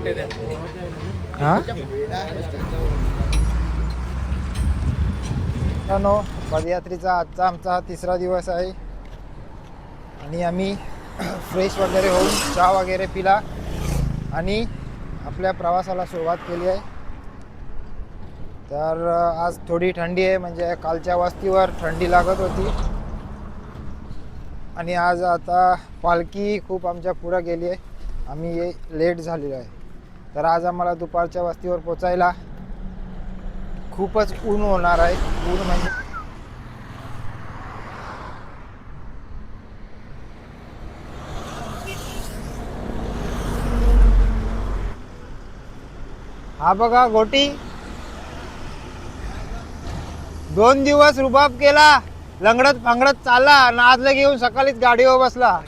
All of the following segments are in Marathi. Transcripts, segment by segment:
वाटते ते. हा नो पदयात्रेचा आजचा आमचा तिसरा दिवस आहे आणि आम्ही फ्रेश वगैरे होऊन चहा वगैरे पिला आणि आपल्या प्रवासाला सुरुवात केली आहे. तर आज थोडी थंडी आहे, म्हणजे कालच्या वस्तीवर थंडी लागत होती आणि आज आता पालखी खूप आमच्या पुढं गेली आहे, आम्ही लेट झालेलो आहे. तर आज आम्हाला दुपारच्या वस्तीवर पोचायला खूपच ऊन होणार आहे. ऊन म्हणजे हा बघा गोटी 2 दिवस रुबाब केला, लंगडत फांगडत चालला आणि आजला घेऊन सकाळीच गाडीवर बसला.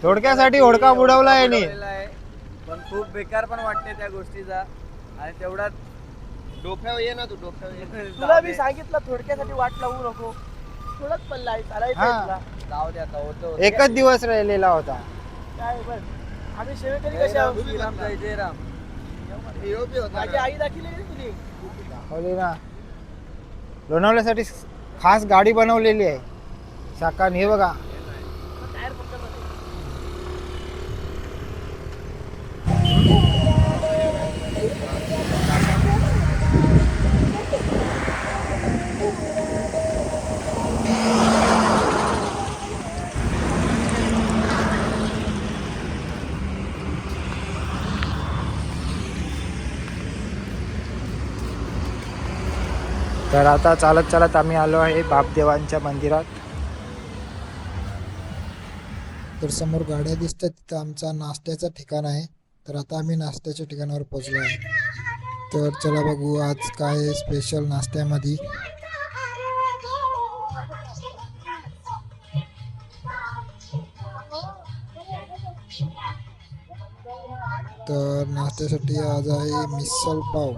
थोडक्यासाठी होडका बुडवला याने. पण खूप बेकार पण वाटते त्या गोष्टीचा. आणि तेवढ्यात डोक्यावर ये ना तू, डोक्यावर तुला मी सांगितलं थोडक्यासाठी वाट लावू नको, थोडंच पल्ला आहे चालायचं. जाऊ दे आता, होतं. एकच दिवस राहिलेला होता. काय बस आम्ही सेवेकरी कशा आहोत? श्रीराम जय जय राम. माझी आई दाखवली तुझी दाखवली ना, लोणावल्यासाठी खास गाडी बनवलेली आहे शाखाने. हे बघा टायर पक्का तर आता चालत चालत आम्ही आलो आहे बापदेवांच्या मंदिरात. तर समोर गाड्या दिसतात, तिथं आमचा नाश्त्याचं ठिकाण आहे. तर आता आम्ही नाश्त्याच्या ठिकाणावर पोहोचलो आहे. तर चला बघू आज काय स्पेशल नाश्त्यामध्ये. तर नाश्त्यासाठी आज आहे मिसल पाव.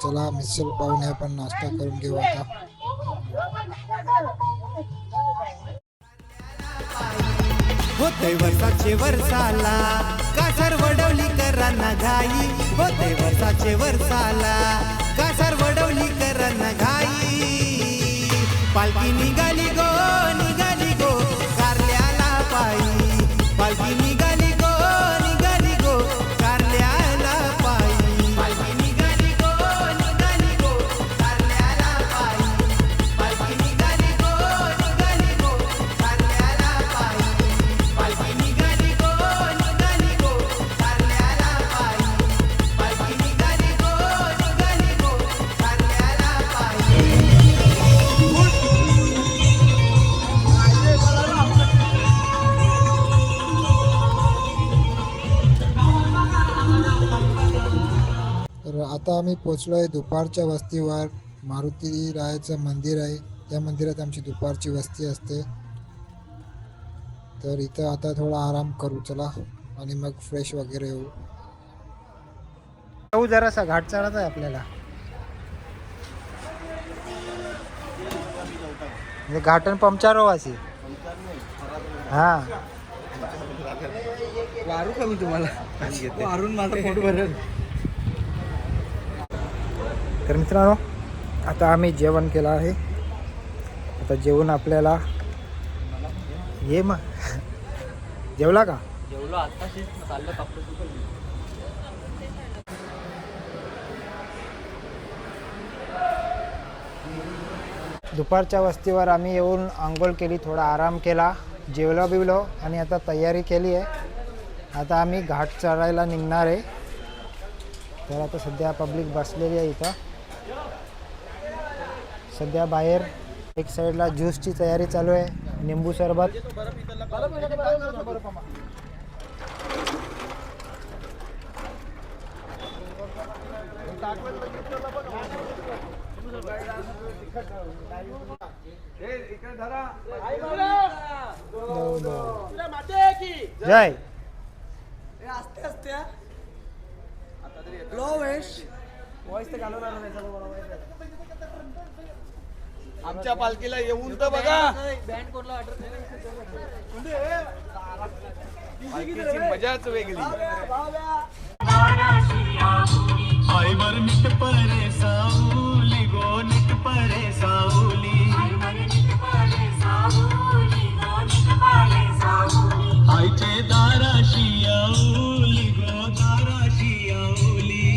चला मिसल पावने आपण नाश्ता करून घेऊ आता. होते वर्षाचे वर्षाला कासर वडवली करांना घाई. होते वर्षाचे वर्षाला कासर वडवली करांना घाई. पालखी निघाली गो कारल्याला पायी. पालखी निघाली गो कारल्याला पायी. पालखी निघाली गो कारल्याला पायी. पालखी निघाली गो कारल्याला पायी. पालखी निघाली गो कारल्याला पायी. पालखी निघाली गो कारल्याला पायी. तर आता आम्ही पोचलो आहे दुपारच्या वस्तीवर. मारुती रायाचं मंदिर आहे, त्या मंदिरात आमची दुपारची वस्ती असते. तर इथं आता थोडा आराम करू चला आणि मग फ्रेश वगैरे होऊ. जरासा घाट चढायचा आहे आपल्याला, म्हणजे घाटन पंक्चर हो अशी. हा वारू का मी तुम्हाला वारून माझं पोट भरेल. तर मित्रांनो आता आम्ही जेवण केलं आहे. आता जेवण आपल्याला ये मग जेवला का? जेवलो आत्ताशीच चाललं कापड. दुपारच्या वस्तीवर आम्ही येऊन आंघोळ केली, थोडा आराम केला, जेवलो बिवलो आणि आता तयारी केली आहे. आता आम्ही घाट चढायला निघणार आहे. तर आता सध्या पब्लिक बसलेली आहे इथं. सध्या बाहेर एक साईडला ज्यूसची तयारी चालू आहे, निंबू सरबत. जय आमच्या पालखीला येऊन तर बघा. पालखीची मजाच वेगळी. आईवर नीट परे साऊली गो नीट परे साऊली आईचे दाराशी आऊली गो दाराशी आऊली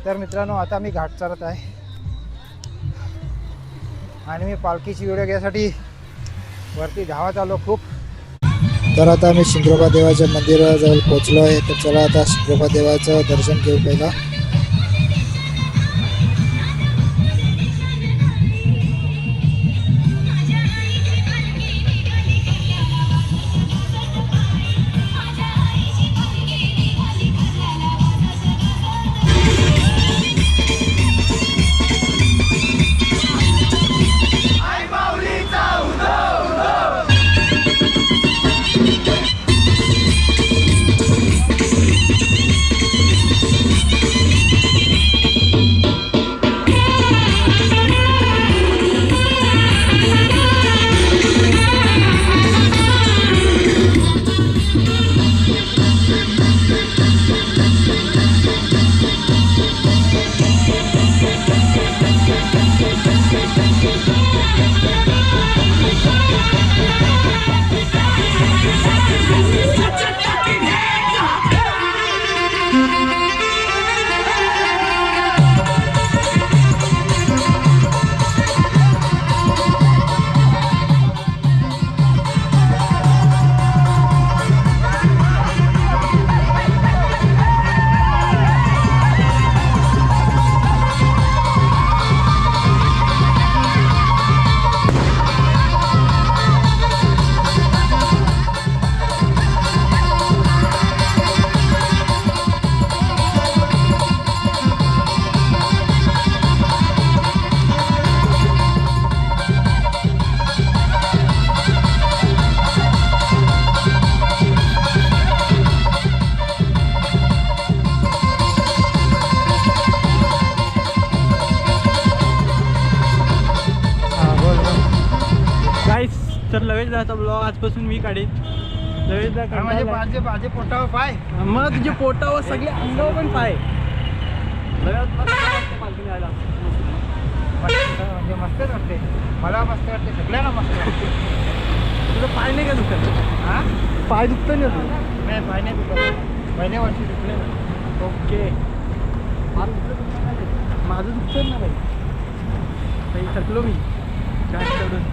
तर मित्रांनो आता मी घाट चढत आहे आणि मी पालखीची व्हिडिओ घ्यायसाठी वरती धावत आलो खूप. तर आता आम्ही शिंगरोबा देवाच्या मंदिराजवळ पोहोचलो आहे. तर चला आता शिंगरोबा देवाचं दर्शन घेऊ पहिला. तर लवेशदाचा ब्लॉग आजपासून मी काढेन. लवेशदा माझे पोटावर पाय, मग तुझे पोटावर सगळे अंगावर पण पाय. म्हणजे मस्तच वाटते मला, मस्त वाटते सगळ्यांना मस्त वाटते. तुझं पाय नाही का दुखत? हा पाय दुखतं नाही तुझं? नाही पाय नाही दुखत, पहिल्या वर्षी दुखले. ओके. माझं दुखतं ना बाई, काही थकलो मी घाट चढून.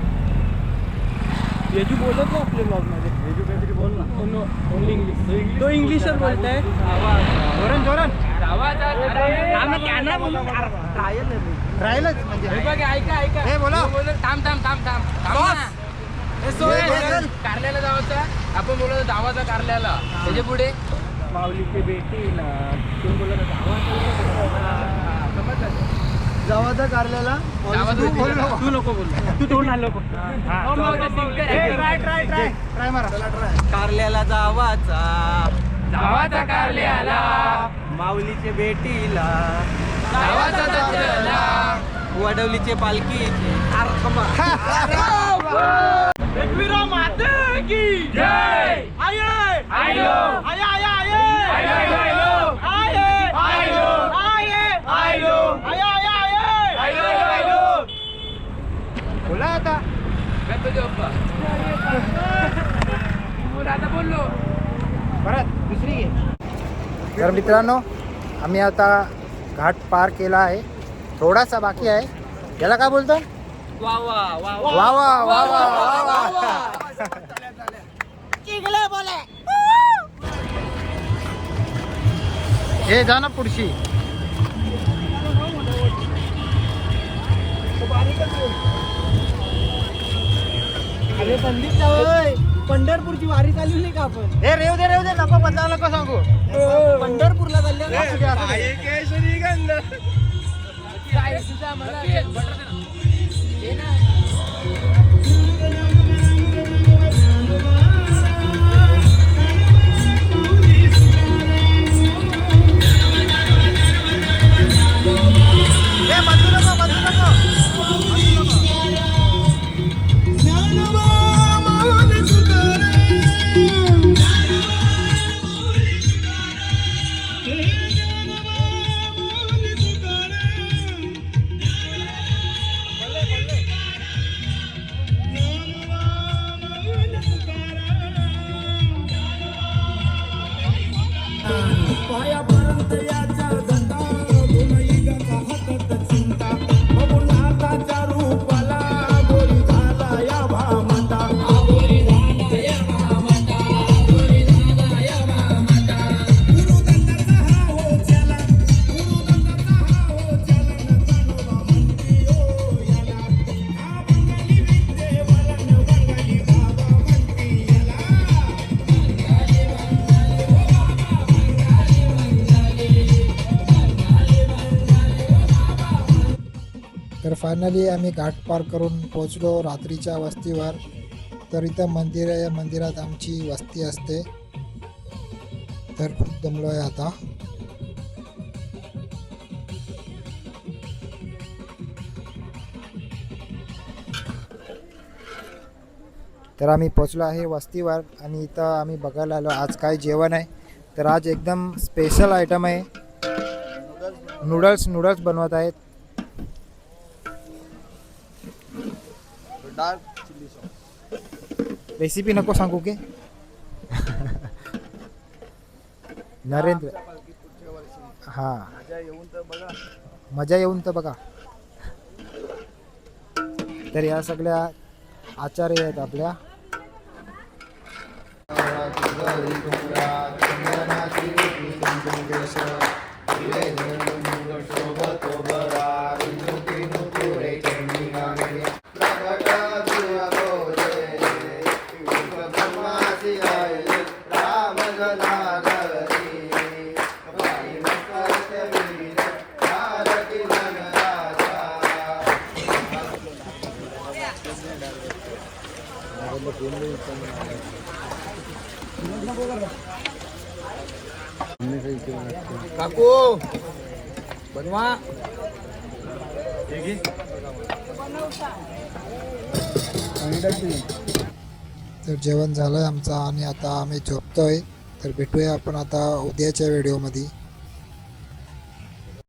येजू बोलत नाही आपल्या ब्लॉगमध्ये. येजू काहीतरी बोल ना. Only English. तो इंग्लिशच बोलताय. जोरण जोरण राहिलंच म्हणजे ऐका हे बोला. थांब कारल्याला जावाचा आपण बोलतो धावाचा कारल्याला त्याच्या पुढे माऊलीचे बेटीला तू बोलत जावाचा कारल्याला तू नको बोल, तू तोंड आलो ट्राय मारा. कारल्याला जावाचा धावाचा कारल्याला माऊलीचे बेटीला धावाचा दत्तला वडवलीचे पालखीचे एकविरा माते की जय. आये आयो. आये आये आये आयो, आयो, आयो. आये आयो. आये आयो. आये आये आये आयो. बोला आता. गणपती बाप्पा बोल, आता बोललो. परत दुसरी घे. तर मित्रांनो आम्ही आता घाट पार केला आहे, थोडासा बाकी आहे. याला काय बोलतात? वा वा वा वा वा वा वा वा वा. हे जा ना पुढची. अरे संदीप जावई, पंढरपूरची वारी चालली नाही का आपण? हे रेव दे नको बदला नको सांगू. पंढरपूरला चालले ना. असू दे, असू दे. काय तुझा मला बटर दे ना. हे बदलू नको. पाया तर फायनली आम्ही घाट पार करून पोचलो रात्रीच्या वस्तीवर. तर इथं मंदिर आहे, या मंदिरात आमची वस्ती असते. तर खूप दमलो आहे आता. तर आम्ही पोचलो आहे वस्तीवर आणि इथं आम्ही बघायला आलो आज काय जेवण आहे. तर आज एकदम स्पेशल आयटम आहे, नूडल्स बनवत आहेत. Dark chilli sauce. रेसिपी नको सांगू की नरेंद्र. हां, मजा येऊन तर बघा. मजा येऊन तर बघा. तर या सगळ्या आचार्य आहेत आपल्या. काकू बनवा. तर जेवण झालंय आमचं आणि आता आम्ही झोपतोय. तर भेटूया आपण आता उद्याच्या व्हिडिओमध्ये.